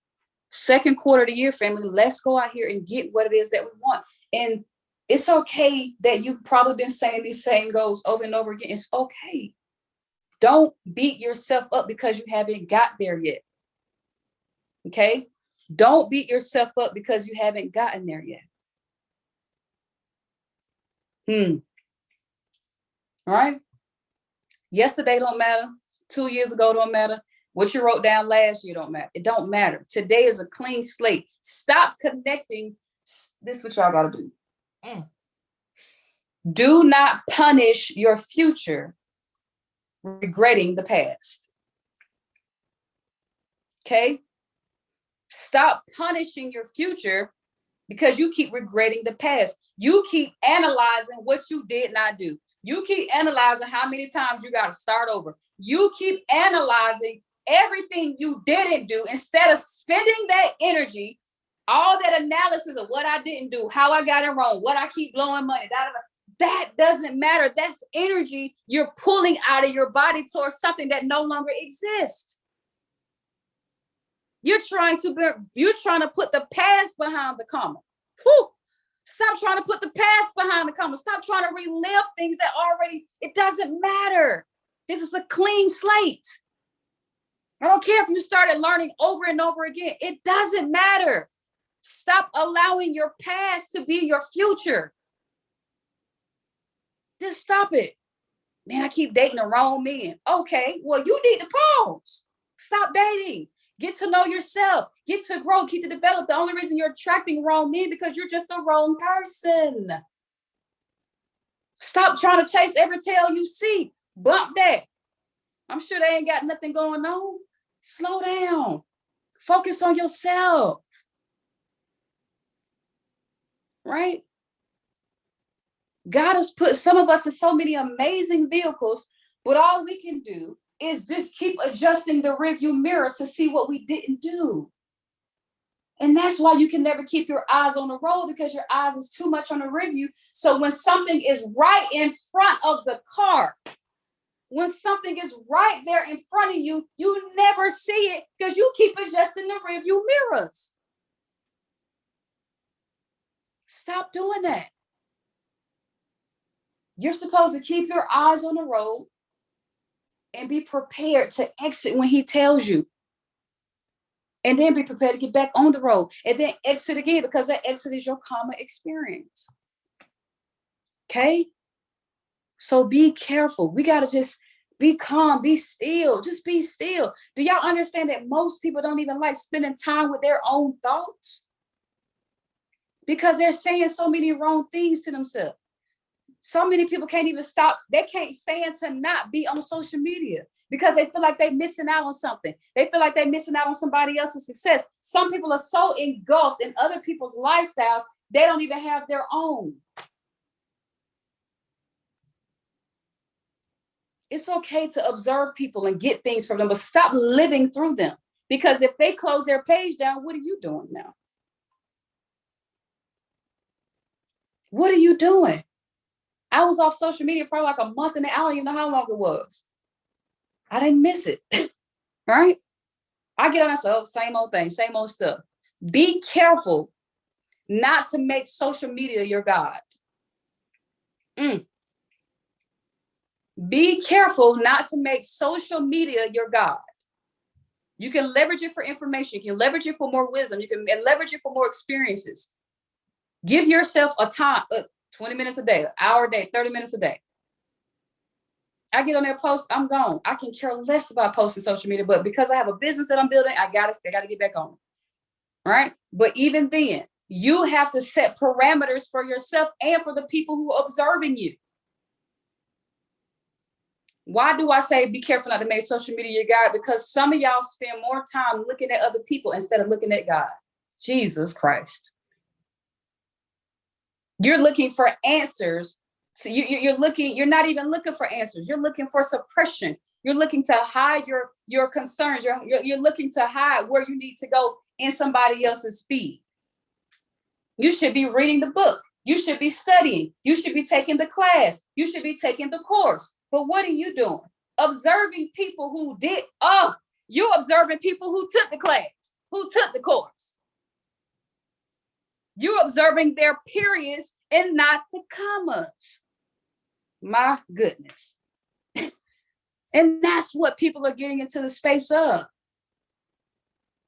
S1: second quarter of the year, family, let's go out here and get what it is that we want. And it's okay that you've probably been saying these same goals over and over again. It's okay. Don't beat yourself up because you haven't got there yet. Okay? Don't beat yourself up because you haven't gotten there yet. All right. Yesterday don't matter. 2 years ago don't matter. What you wrote down last year don't matter. It don't matter. Today is a clean slate. Stop connecting. This is what y'all got to do. Do not punish your future regretting the past. Okay? Stop punishing your future because you keep regretting the past. You keep analyzing what you did not do. You keep analyzing how many times you got to start over. You keep analyzing everything you didn't do instead of spending that energy, all that analysis of what I didn't do, how I got it wrong, what I keep blowing money. That doesn't matter. That's energy you're pulling out of your body towards something that no longer exists. You're trying to put the past behind the comma. Whew. Stop trying to put the past behind the comma. Stop trying to relive things that already, it doesn't matter. This is a clean slate. I don't care if you started learning over and over again. It doesn't matter. Stop allowing your past to be your future. Just stop it. Man, I keep dating the wrong men. Okay, well, you need to pause. Stop dating. Get to know yourself. Get to grow. Keep to develop. The only reason you're attracting wrong men because you're just the wrong person. Stop trying to chase every tail you see. Bump that. I'm sure they ain't got nothing going on. Slow down. Focus on yourself. Right? God has put some of us in so many amazing vehicles, but all we can do is just keep adjusting the rearview mirror to see what we didn't do. And that's why you can never keep your eyes on the road because your eyes is too much on the rearview. So when something is right in front of the car, when something is right there in front of you, you never see it because you keep adjusting the rearview mirrors. Stop doing that. You're supposed to keep your eyes on the road and be prepared to exit when he tells you. And then be prepared to get back on the road and then exit again because that exit is your karma experience. Okay? So be careful. We got to just be calm, be still, just be still. Do y'all understand that most people don't even like spending time with their own thoughts? Because they're saying so many wrong things to themselves. So many people can't even stop. They can't stand to not be on social media because they feel like they're missing out on something. They feel like they're missing out on somebody else's success. Some people are so engulfed in other people's lifestyles, they don't even have their own. It's okay to observe people and get things from them, but stop living through them. Because if they close their page down, what are you doing now? What are you doing? I was off social media for like a month and I don't even know how long it was. I didn't miss it, right? I get on that, so same old thing, same old stuff. Be careful not to make social media your God. Be careful not to make social media your God. You can leverage it for information. You can leverage it for more wisdom. You can leverage it for more experiences. Give yourself a time, 20 minutes a day, an hour a day, 30 minutes a day. I get on their post, I'm gone. I can care less about posting social media, but because I have a business that I'm building, I gotta get back on. Right? But even then, you have to set parameters for yourself and for the people who are observing you. Why do I say be careful not to make social media your God? Because some of y'all spend more time looking at other people instead of looking at God. Jesus Christ. You're looking for answers. So you're not even looking for answers. You're looking for suppression. You're looking to hide your concerns. You're looking to hide where you need to go in somebody else's speed. You should be reading the book. You should be studying. You should be taking the class. You should be taking the course. But what are you doing? Observing people who did. Oh, you're observing people who took the class, who took the course. You're observing their periods and not the commas. My goodness. And that's what people are getting into the space of.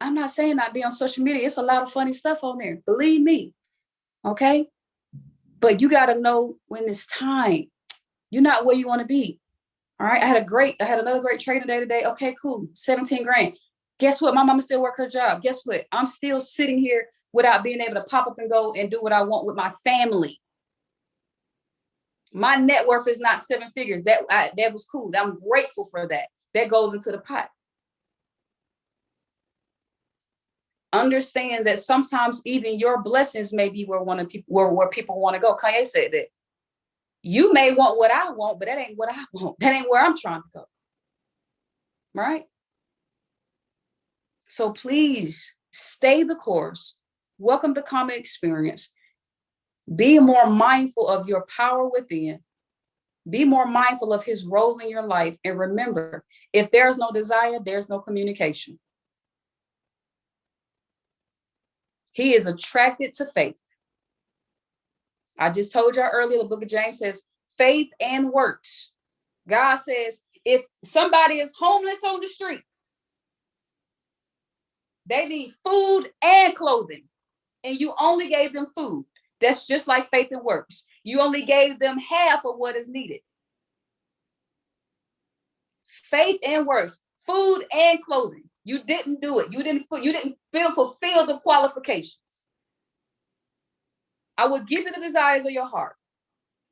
S1: I'm not saying not be on social media. It's a lot of funny stuff on there. Believe me. Okay? But you got to know when it's time. You're not where you want to be. All right. I had another great trading day today. Okay, cool. 17 grand. Guess what? My mama still work her job. Guess what? I'm still sitting here without being able to pop up and go and do what I want with my family. My net worth is not 7 figures. That was cool. I'm grateful for that. That goes into the pot. Understand that sometimes even your blessings may be where people want to go. Kanye said that. You may want what I want, but that ain't what I want. That ain't where I'm trying to go. Right? So please stay the course. Welcome to Common Experience. Be more mindful of your power within. Be more mindful of his role in your life. And remember, if there's no desire, there's no communication. He is attracted to faith. I just told y'all earlier, the book of James says, faith and works. God says, if somebody is homeless on the street, they need food and clothing, and you only gave them food. That's just like faith and works. You only gave them half of what is needed. Faith and works, food and clothing. You didn't do it. You didn't fulfill the qualifications. I will give you the desires of your heart.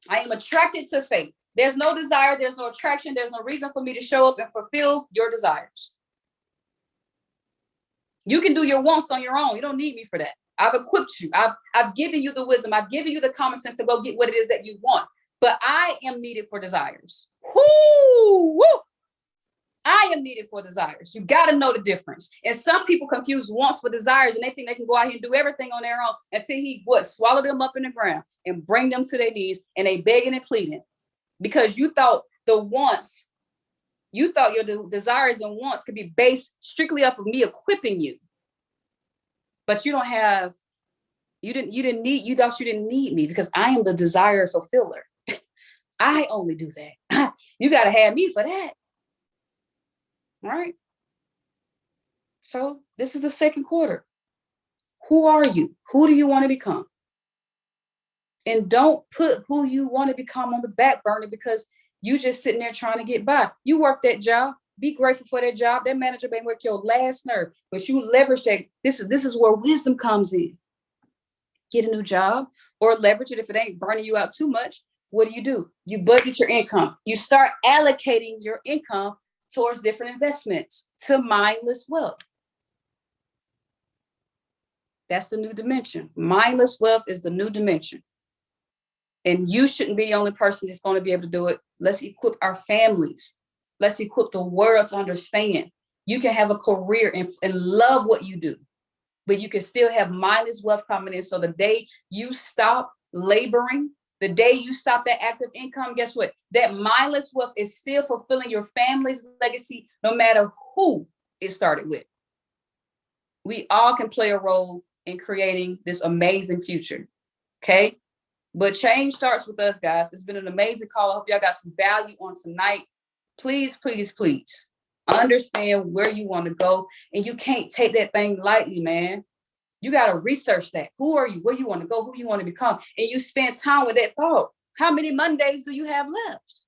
S1: I am attracted to faith. There's no desire, there's no attraction, there's no reason for me to show up and fulfill your desires. You can do your wants on your own. You don't need me for that. I've equipped you. I've given you the wisdom. I've given you the common sense to go get what it is that you want. But I am needed for desires. Woo! I am needed for desires. You got to know the difference. And some people confuse wants with desires, and they think they can go out here and do everything on their own until he swallow them up in the ground and bring them to their knees, and they begging and pleading because you thought your desires and wants could be based strictly off of me equipping you. But you thought you didn't need me because I am the desire fulfiller. I only do that. You got to have me for that. Right? So this is the second quarter. Who are you? Who do you want to become? And don't put who you want to become on the back burner because you just sitting there trying to get by. You work that job. Be grateful for that job. That manager may work your last nerve, but you leverage that. This is where wisdom comes in. Get a new job or leverage it if it ain't burning you out too much. What do? You budget your income. You start allocating your income towards different investments to mindless wealth. That's the new dimension. Mindless wealth is the new dimension. And you shouldn't be the only person that's going to be able to do it. Let's equip our families. Let's equip the world to understand. You can have a career and love what you do, but you can still have mindless wealth coming in. So the day you stop laboring, the day you stop that active income, guess what? That mindless wealth is still fulfilling your family's legacy, no matter who it started with. We all can play a role in creating this amazing future. Okay? But change starts with us, guys. It's been an amazing call. I hope y'all got some value on tonight. Please, please, please understand where you want to go. And you can't take that thing lightly, man. You got to research that. Who are you? Where you want to go? Who you want to become? And you spend time with that thought. How many Mondays do you have left?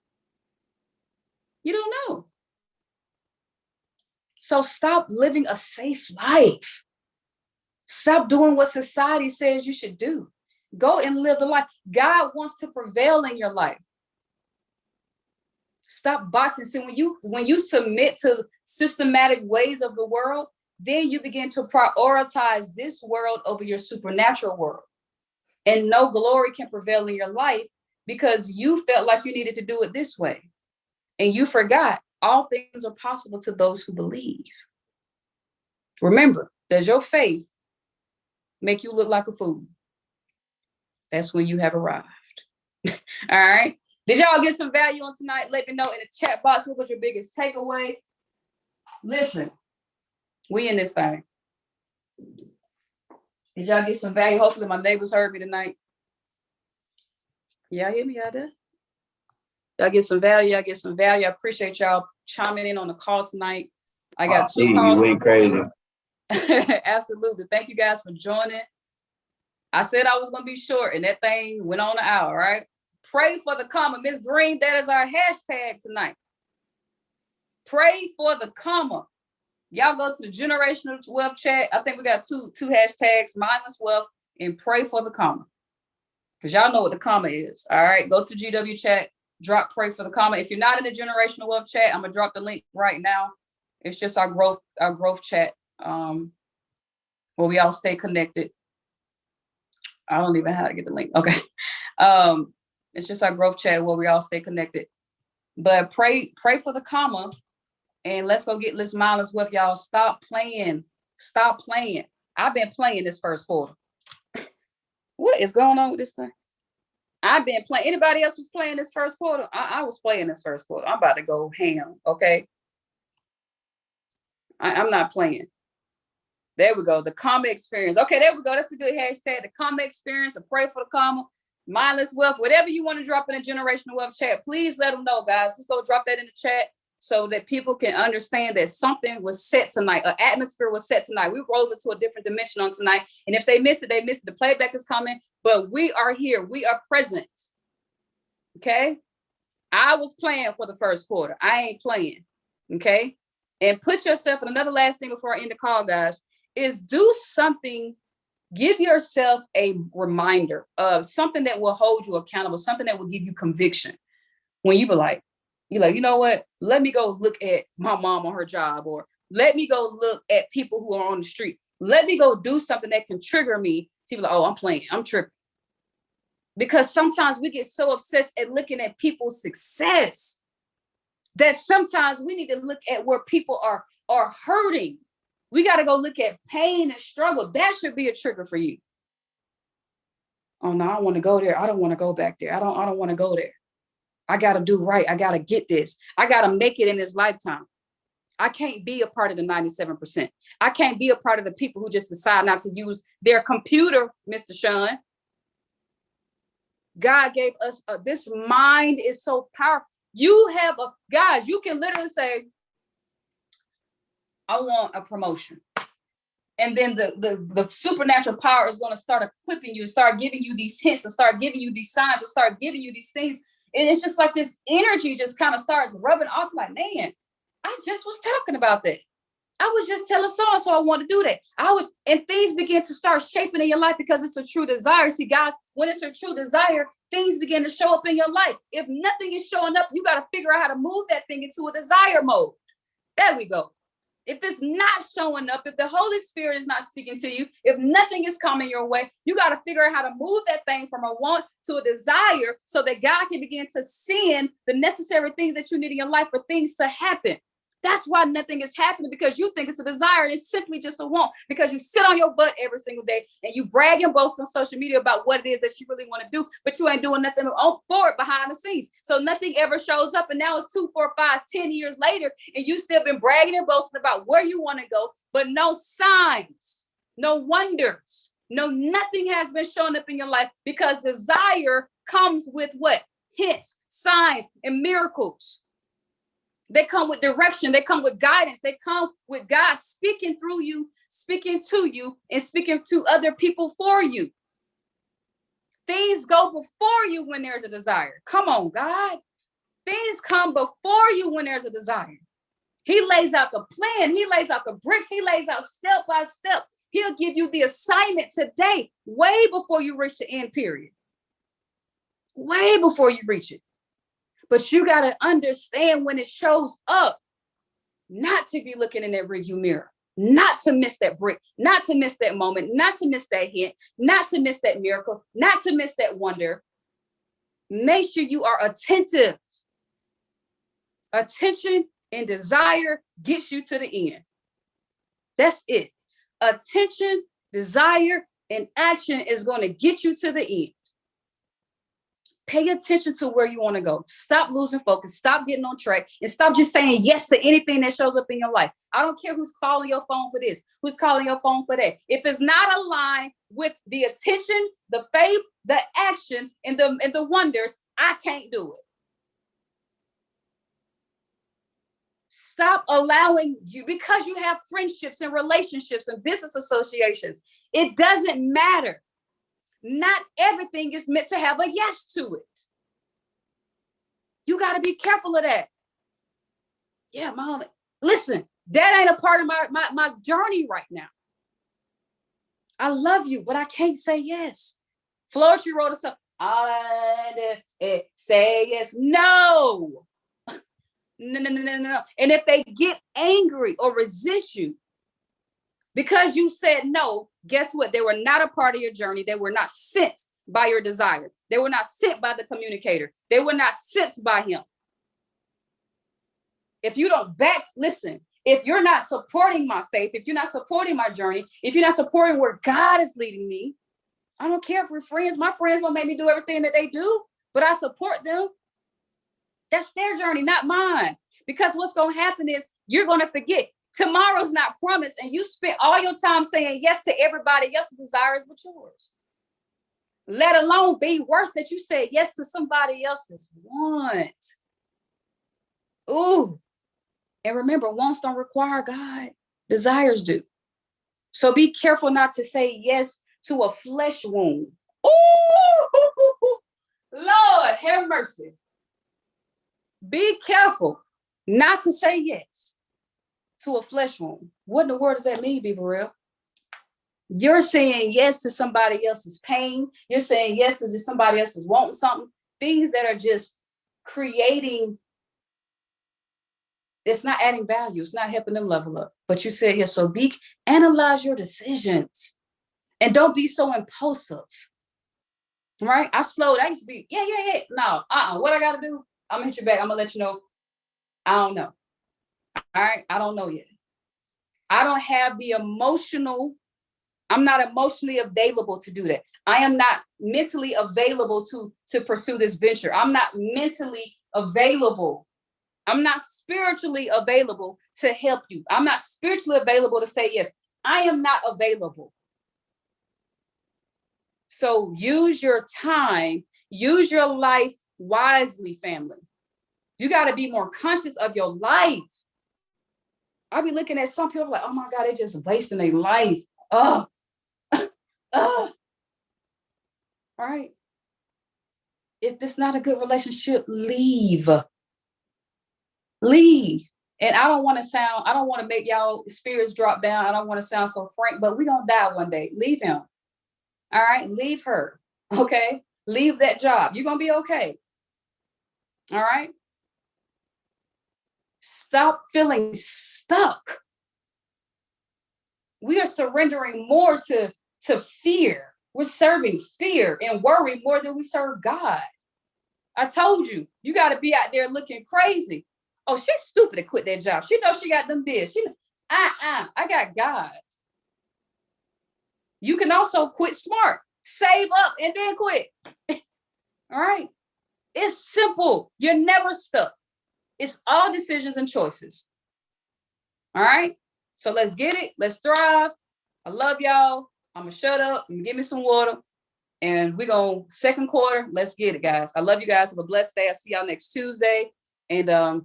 S1: You don't know. So stop living a safe life. Stop doing what society says you should do. Go and live the life. God wants to prevail in your life. Stop boxing. See, when you submit to systematic ways of the world, then you begin to prioritize this world over your supernatural world. And no glory can prevail in your life because you felt like you needed to do it this way. And you forgot all things are possible to those who believe. Remember, does your faith make you look like a fool? That's when you have arrived. All right. Did y'all get some value on tonight? Let me know in the chat box what was your biggest takeaway. Listen, we in this thing. Did y'all get some value? Hopefully my neighbors heard me tonight. Y'all hear me out there? Y'all get some value. I appreciate y'all chiming in on the call tonight. I got 2 calls. You went crazy. Absolutely. Thank you guys for joining. I said I was going to be short and that thing went on an hour, right? Pray for the comma. Miss Green, that is our hashtag tonight. Pray for the comma. Y'all go to the generational wealth chat. I think we got two hashtags, mindless wealth and pray for the comma. Because y'all know what the comma is. All right. Go to GW chat, drop pray for the comma. If you're not in the generational wealth chat, I'm gonna drop the link right now. It's just our growth chat where we all stay connected. I don't even know how to get the link. Okay. It's just our growth chat where we all stay connected. But pray for the comma, and let's go get this mindless wealth, y'all. Stop playing. Stop playing. I've been playing this first quarter. What is going on with this thing? I've been playing. Anybody else was playing this first quarter? I was playing this first quarter. I'm about to go ham. Okay. I'm not playing. There we go. The comma experience. Okay, there we go. That's a good hashtag. The comma experience, or pray for the comma, mindless wealth, whatever you want to drop in a generational wealth chat, please let them know, guys. Just go drop that in the chat so that people can understand that something was set tonight. An atmosphere was set tonight. We rose into a different dimension on tonight. And if they missed it, they missed it. The playback is coming, but we are here. We are present. Okay. I was playing for the first quarter. I ain't playing. Okay. And put yourself in another last thing before I end the call, guys, is do something. Give yourself a reminder of something that will hold you accountable, something that will give you conviction. When you be like, you're like, you know what? Let me go look at my mom on her job, or let me go look at people who are on the street. Let me go do something that can trigger me to be like, oh, I'm playing, I'm tripping. Because sometimes we get so obsessed at looking at people's success that sometimes we need to look at where people are hurting. We got to go look at pain and struggle. That should be a trigger for you. Oh no, I don't want to go there. I don't want to go back there. I don't want to go there. I got to do right. I got to get this. I got to make it in this lifetime. I can't be a part of the 97%. I can't be a part of the people who just decide not to use their computer, Mr. Sean. God gave us this mind is so powerful. You have guys, you can literally say, I want a promotion. And then the supernatural power is going to start equipping you, start giving you these hints, and start giving you these signs, and start giving you these things. And it's just like this energy just kind of starts rubbing off like, man, I just was talking about that. I was just telling so-and-so I want to do that. And things begin to start shaping in your life because it's a true desire. See, guys, when it's a true desire, things begin to show up in your life. If nothing is showing up, you got to figure out how to move that thing into a desire mode. There we go. If it's not showing up, if the Holy Spirit is not speaking to you, if nothing is coming your way, you got to figure out how to move that thing from a want to a desire so that God can begin to send the necessary things that you need in your life for things to happen. That's why nothing is happening, because you think it's a desire. It's simply just a want, because you sit on your butt every single day and you brag and boast on social media about what it is that you really want to do, but you ain't doing nothing for it behind the scenes. So nothing ever shows up. And now it's 2, 4, 5, 10 years later, and you still been bragging and boasting about where you want to go, but no signs, no wonders, nothing has been showing up in your life, because desire comes with what? Hints, signs, and miracles. They come with direction. They come with guidance. They come with God speaking through you, speaking to you, and speaking to other people for you. Things go before you when there's a desire. Come on, God. Things come before you when there's a desire. He lays out the plan. He lays out the bricks. He lays out step by step. He'll give you the assignment today, way before you reach the end period. Way before you reach it. But you got to understand when it shows up, not to be looking in that rearview mirror, not to miss that brick, not to miss that moment, not to miss that hint, not to miss that miracle, not to miss that wonder. Make sure you are attentive. Attention and desire gets you to the end. That's it. Attention, desire, and action is going to get you to the end. Pay attention to where you want to go. Stop losing focus. Stop getting on track, and stop just saying yes to anything that shows up in your life. I don't care who's calling your phone for this, who's calling your phone for that. If it's not aligned with the attention, the faith, the action, and the wonders, I can't do it. Stop allowing you, because you have friendships and relationships and business associations. It doesn't matter. Not everything is meant to have a yes to it. You got to be careful of that. Yeah, mom. Listen, that ain't a part of my journey right now. I love you, but I can't say yes. Flor, she wrote us up. Say yes. No. No. And if they get angry or resist you because you said no, guess what? They were not a part of your journey. They were not sent by your desire. They were not sent by the communicator. They were not sent by him. If you don't listen, if you're not supporting my faith, if you're not supporting my journey, if you're not supporting where God is leading me, I don't care if we're friends. My friends don't make me do everything that they do, but I support them. That's their journey, not mine. Because what's going to happen is you're going to forget. Tomorrow's not promised, and you spent all your time saying yes to everybody else's desires but yours. Let alone be worse that you said yes to somebody else's want. Ooh. And remember, wants don't require God. Desires do. So be careful not to say yes to a flesh wound. Ooh, Lord, have mercy. Be careful not to say yes to a flesh wound. What in the world does that mean, be real? You're saying yes to somebody else's pain. You're saying yes to somebody else's wanting something. Things that are just creating. It's not adding value. It's not helping them level up. But you said yes. So analyze your decisions and don't be so impulsive. Right? I used to be, yeah. No, what I got to do? I'm going to hit you back. I'm going to let you know. I don't know. All right. I don't know yet. I don't have I'm not emotionally available to do that. I am not mentally available to pursue this venture. I'm not mentally available. I'm not spiritually available to help you. I'm not spiritually available to say yes. I am not available. So use your time, use your life wisely, family. You got to be more conscious of your life. I'll be looking at some people like, oh my God, they're just wasting their life. Oh, all right. If this is not a good relationship, leave. Leave. And I don't want to make y'all spirits drop down. I don't want to sound so frank, but we're going to die one day. Leave him. All right. Leave her. Okay. Leave that job. You're going to be okay. All right. Stop feeling stuck. We are surrendering more to fear. We're serving fear and worry more than we serve God. I told you, you got to be out there looking crazy. Oh, she's stupid to quit that job. She knows she got them bills. I got God. You can also quit smart. Save up and then quit. All right. It's simple. You're never stuck. It's all decisions and choices. All right. So let's get it. Let's thrive. I love y'all. I'm going to shut up and give me some water. And we're going second quarter. Let's get it, guys. I love you guys. Have a blessed day. I'll see y'all next Tuesday. And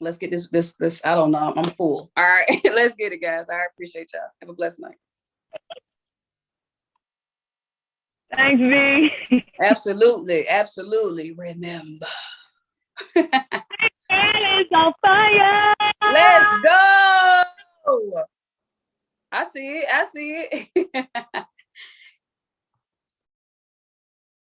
S1: let's get this. I don't know. I'm full. All right. Let's get it, guys. I appreciate y'all. Have a blessed night.
S2: Thanks, V.
S1: Absolutely. Remember.
S2: It's on fire.
S1: Let's go. I see it.